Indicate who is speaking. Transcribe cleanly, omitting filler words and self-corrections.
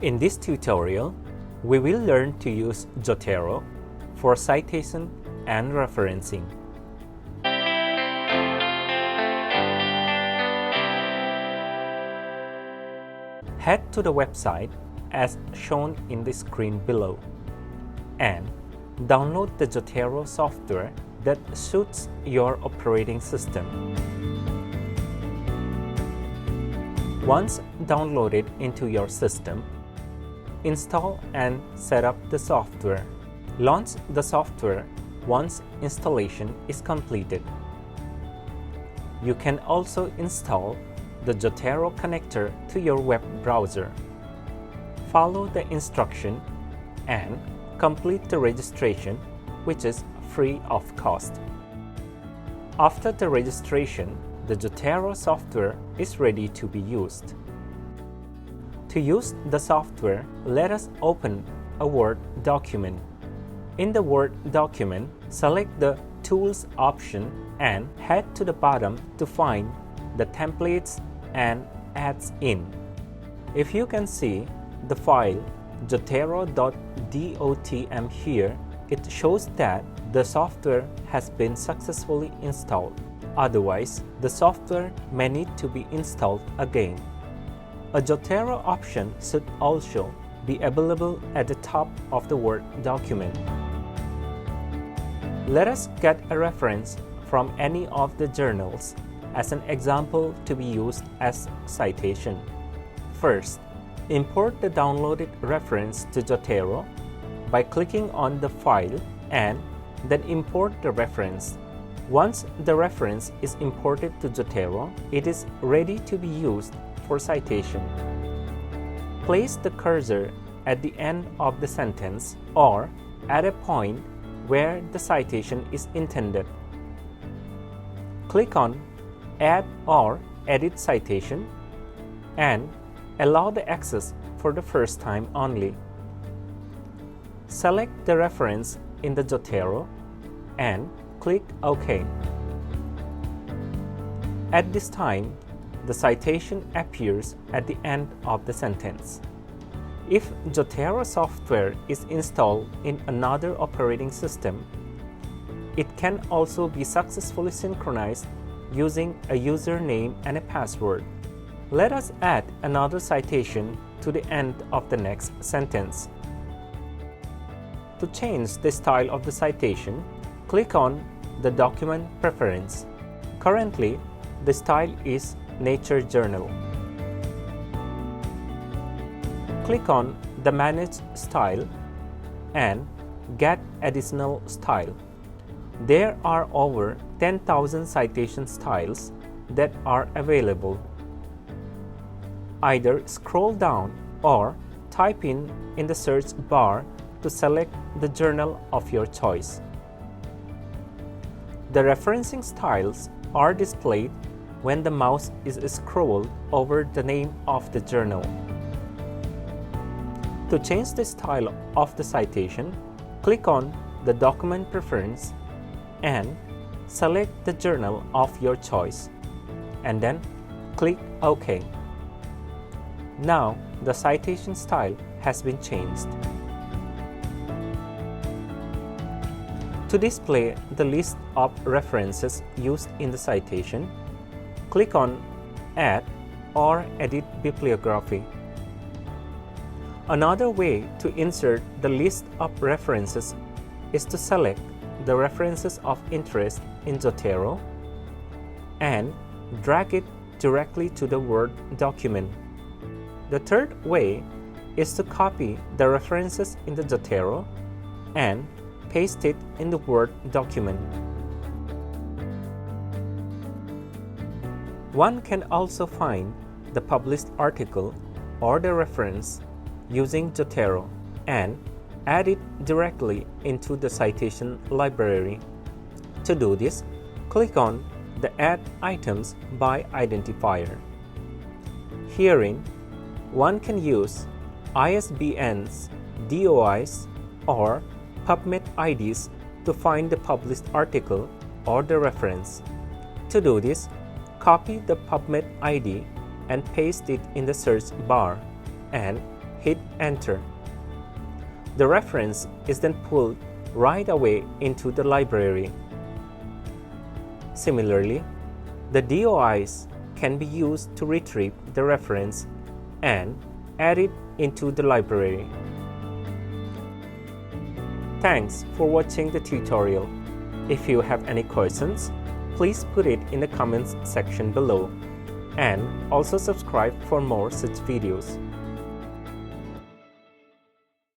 Speaker 1: In this tutorial, we will learn to use Zotero for citation and referencing. Head to the website as shown in the screen below and download the Zotero software that suits your operating system. Once downloaded into your system, install and set up the software. Launch the software once installation is completed. You can also install the Zotero connector to your web browser. Follow the instruction and complete the registration, which is free of cost. After the registration, the Zotero software is ready to be used. To use the software, let us open a Word document. In the Word document, select the Tools option and head to the bottom to find the Templates and Adds In. If you can see the file zotero.dotm here, it shows that the software has been successfully installed. Otherwise, the software may need to be installed again. A Zotero option should also be available at the top of the Word document. Let us get a reference from any of the journals as an example to be used as citation. First, import the downloaded reference to Zotero by clicking on the file and then import the reference. Once the reference is imported to Zotero, it is ready to be used for citation. Place the cursor at the end of the sentence or at a point where the citation is intended. Click on Add or Edit Citation and allow the access for the first time only. Select the reference in the Zotero and click OK. At this time, the citation appears at the end of the sentence. If Zotero software is installed in another operating system, it can also be successfully synchronized using a username and a password. Let us add another citation to the end of the next sentence. To change the style of the citation, click on the document preference. Currently, the style is Nature Journal. Click on the Manage Style and Get Additional Style. There are over 10,000 citation styles that are available. Either scroll down or type in the search bar to select the journal of your choice. The referencing styles are displayed when the mouse is scrolled over the name of the journal. To change the style of the citation, click on the document preference and select the journal of your choice, and then click OK. Now the citation style has been changed. To display the list of references used in the citation, click on Add or Edit Bibliography. Another way to insert the list of references is to select the references of interest in Zotero and drag it directly to the Word document. The third way is to copy the references in the Zotero and paste it in the Word document. One can also find the published article or the reference using Zotero and add it directly into the citation library. To do this, click on the Add Items by Identifier. Herein, one can use ISBNs, DOIs, or PubMed IDs to find the published article or the reference. To do this, copy the PubMed ID and paste it in the search bar and hit Enter. The reference is then pulled right away into the library. Similarly, the DOIs can be used to retrieve the reference and add it into the library. Thanks for watching the tutorial. If you have any questions, please put it in the comments section below, and also subscribe for more such videos.